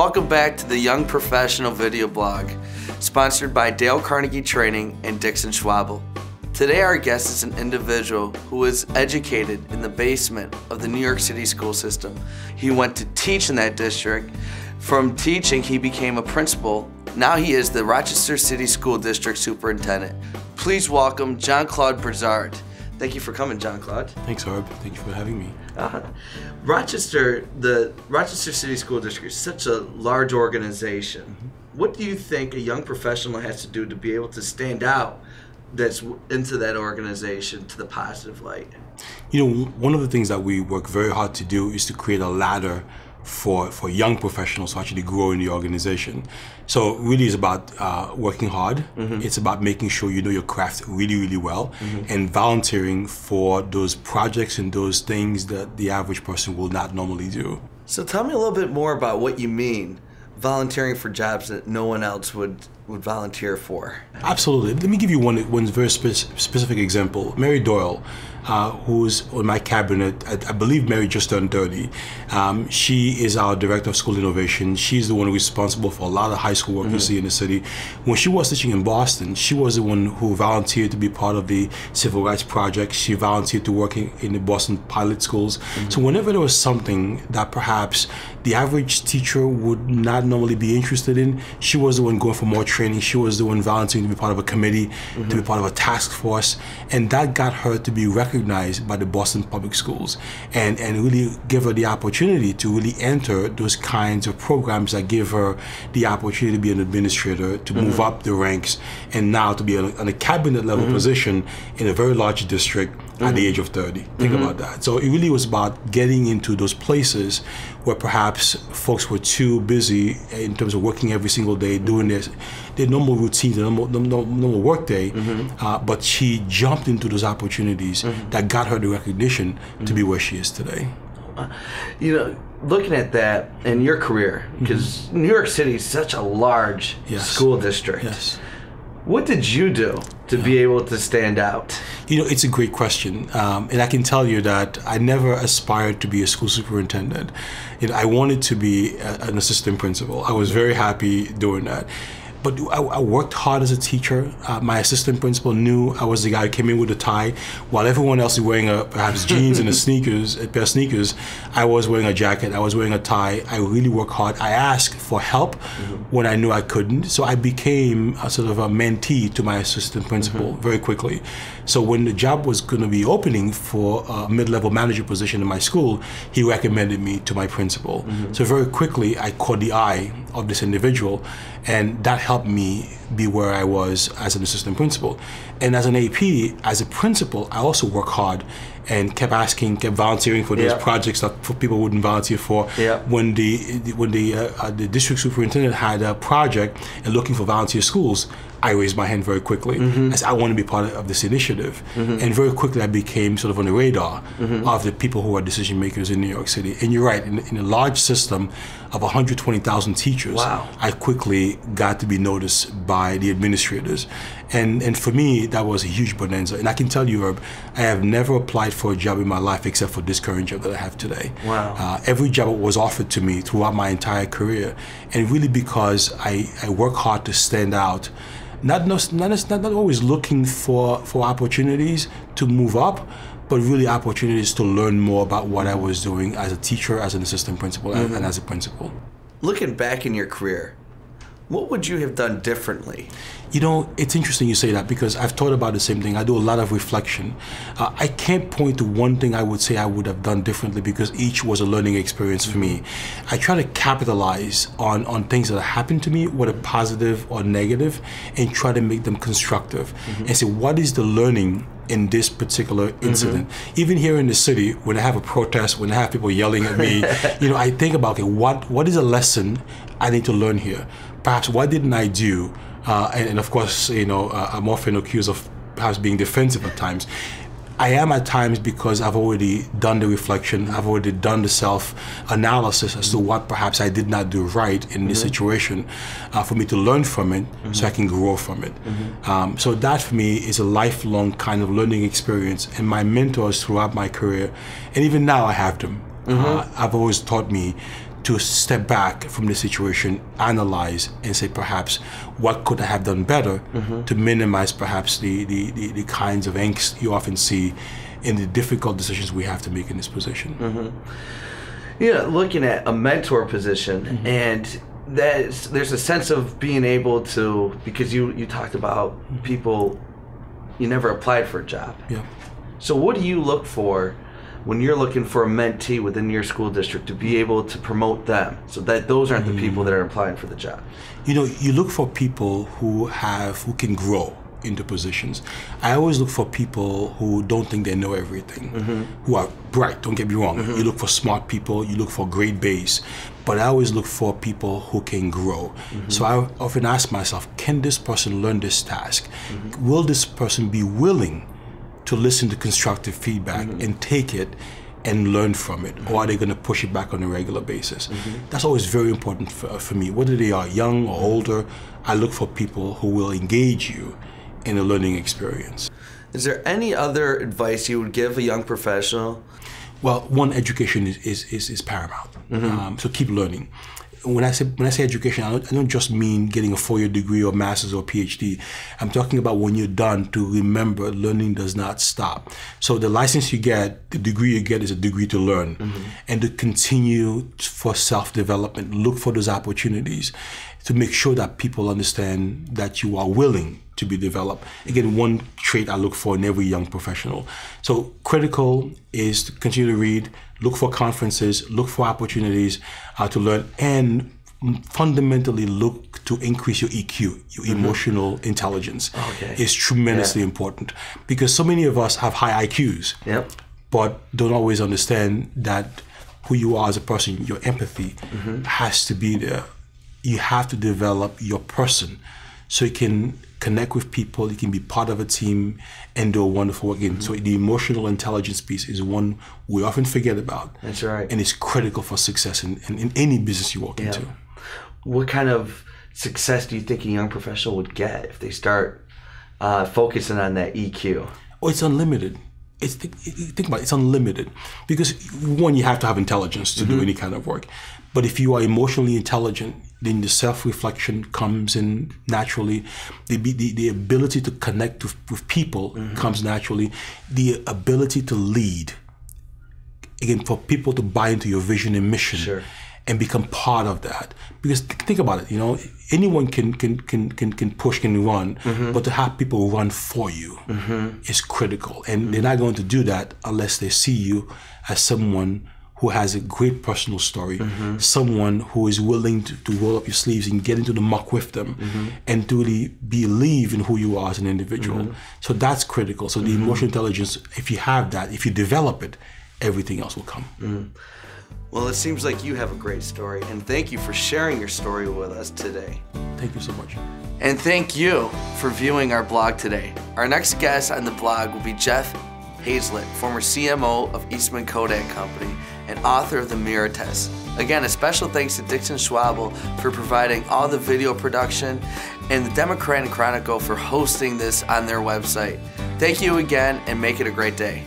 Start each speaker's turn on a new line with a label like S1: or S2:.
S1: Welcome back to the Young Professional video blog, sponsored by Dale Carnegie Training and Dixon Schwabel. Today our guest is an individual who was educated in the basement of the New York City school system. He went to teach in that district. From teaching, he became a principal. Now he is the Rochester City School District Superintendent. Please welcome Jean-Claude Brizard. Thank you for coming, Jean-Claude.
S2: Thanks, Herb. Thank you for having me.
S1: The Rochester City School District is such a large organization. What do you think a young professional has to do to be able to stand out that's into that organization to the positive light?
S2: You know, one of the things that we work very hard to do is to create a ladder for young professionals to actually grow in the organization. So really it's about working hard. It's about making sure you know your craft really, really well, and volunteering for those projects and those things that the average person will not normally do.
S1: So tell me a little bit more about what you mean, volunteering for jobs that no one else would volunteer for.
S2: Absolutely. Let me give you one very specific example. Mary Doyle, who's on my cabinet, I believe Mary just turned 30. She is our Director of School Innovation. She's the one responsible for a lot of high school work you see in the city. When she was teaching in Boston, she was the one who volunteered to be part of the Civil Rights Project. She volunteered to work in the Boston pilot schools. So whenever there was something that perhaps the average teacher would not normally be interested in, she was the one going for more training. She was the one volunteering to be part of a committee, to be part of a task force, and that got her to be recognized by the Boston Public Schools and really give her the opportunity to really enter those kinds of programs that give her the opportunity to be an administrator, to move up the ranks, and now to be on a cabinet level position in a very large district at the age of 30. Think about that. So it really was about getting into those places where perhaps folks were too busy in terms of working every single day, doing their normal routine, their normal work day, but she jumped into those opportunities that got her the recognition to be where she is today.
S1: You know, looking at that in your career, because New York City is such a large school district. What did you do to be able to stand out?
S2: You know, it's a great question. And I can tell you that I never aspired to be a school superintendent. You know, I wanted to be an assistant principal. I was very happy doing that. But I worked hard as a teacher. My assistant principal knew I was the guy who came in with a tie. While everyone else is wearing perhaps jeans and a pair of sneakers, I was wearing a jacket, I was wearing a tie. I really worked hard. I asked for help when I knew I couldn't. So I became a sort of a mentee to my assistant principal very quickly. So when the job was going to be opening for a mid-level manager position in my school, he recommended me to my principal. So very quickly, I caught the eye of this individual, and that helped me be where I was as an assistant principal. And as an AP, as a principal, I also worked hard and kept volunteering for those projects that people wouldn't volunteer for. When the district superintendent had a project and looking for volunteer schools, I raised my hand very quickly as I want to be part of this initiative. And very quickly I became sort of on the radar of the people who are decision makers in New York City. And you're right, in a large system of 120,000 teachers, I quickly got to be noticed by the administrators. And for me, that was a huge bonanza. And I can tell you, Herb, I have never applied for a job in my life except for this current job that I have today. Every job was offered to me throughout my entire career. And really because I work hard to stand out, not always looking for opportunities to move up, but really opportunities to learn more about what I was doing as a teacher, as an assistant principal, and as a principal.
S1: Looking back in your career, what would you have done differently?
S2: You know, it's interesting you say that because I've thought about the same thing. I do a lot of reflection. I can't point to one thing I would say I would have done differently because each was a learning experience for me. I try to capitalize on things that happened to me, whether positive or negative, and try to make them constructive. And say, what is the learning in this particular incident? Even here in the city, when I have a protest, when I have people yelling at me, you know, I think about, okay, what is a lesson I need to learn here? Perhaps what didn't I do? And of course, you know, I'm often accused of perhaps being defensive at times. I am at times because I've already done the reflection, I've already done the self-analysis as to what perhaps I did not do right in this situation for me to learn from it so I can grow from it. So that for me is a lifelong kind of learning experience, and my mentors throughout my career, and even now I have them, have always taught me to step back from the situation, analyze, and say perhaps what could I have done better to minimize perhaps the kinds of angst you often see in the difficult decisions we have to make in this position.
S1: Yeah, looking at a mentor position, and there's a sense of being able to, because you talked about people, you never applied for a job.
S2: Yeah.
S1: So what do you look for when you're looking for a mentee within your school district to be able to promote them, so that those aren't the people that are applying for the job?
S2: You know, you look for people who can grow into positions. I always look for people who don't think they know everything, who are bright, don't get me wrong. You look for smart people, you look for great base, but I always look for people who can grow. So I often ask myself, can this person learn this task? Will this person be willing to listen to constructive feedback and take it and learn from it, or are they going to push it back on a regular basis? That's always very important for me. Whether they are young or older, I look for people who will engage you in a learning experience.
S1: Is there any other advice you would give a young professional?
S2: Well, one, education is paramount. So keep learning. When I say education, I don't just mean getting a 4-year degree or master's or PhD. I'm talking about when you're done, to remember learning does not stop. So the license you get, the degree you get, is a degree to learn, and to continue for self-development. Look for those opportunities to make sure that people understand that you are willing to be developed. Again, one trait I look for in every young professional. So critical is to continue to read, look for conferences, look for opportunities to learn, and fundamentally look to increase your EQ, your emotional intelligence. Is tremendously important, because so many of us have high IQs, but don't always understand that who you are as a person, your empathy has to be there. You have to develop your person so you can connect with people, you can be part of a team and do a wonderful work. So the emotional intelligence piece is one we often forget about.
S1: That's right.
S2: And it's critical for success in any business you walk into.
S1: What kind of success do you think a young professional would get if they start focusing on that EQ?
S2: Oh, it's unlimited. Think about it, it's unlimited. Because one, you have to have intelligence to do any kind of work. But if you are emotionally intelligent, then the self-reflection comes in naturally. The ability to connect with people comes naturally. The ability to lead, again, for people to buy into your vision and mission and become part of that. Because think about it, you know, anyone can push, can run, but to have people run for you is critical. And they're not going to do that unless they see you as someone who has a great personal story, someone who is willing to roll up your sleeves and get into the muck with them, and really believe in who you are as an individual. So that's critical. So the emotional intelligence, if you have that, if you develop it, everything else will come.
S1: Well, it seems like you have a great story, and thank you for sharing your story with us today.
S2: Thank you so much.
S1: And thank you for viewing our blog today. Our next guest on the blog will be Jeff Hazlett, former CMO of Eastman Kodak Company and author of The Mirror Test. Again, a special thanks to Dixon Schwabel for providing all the video production, and the Democratic Chronicle for hosting this on their website. Thank you again, and make it a great day.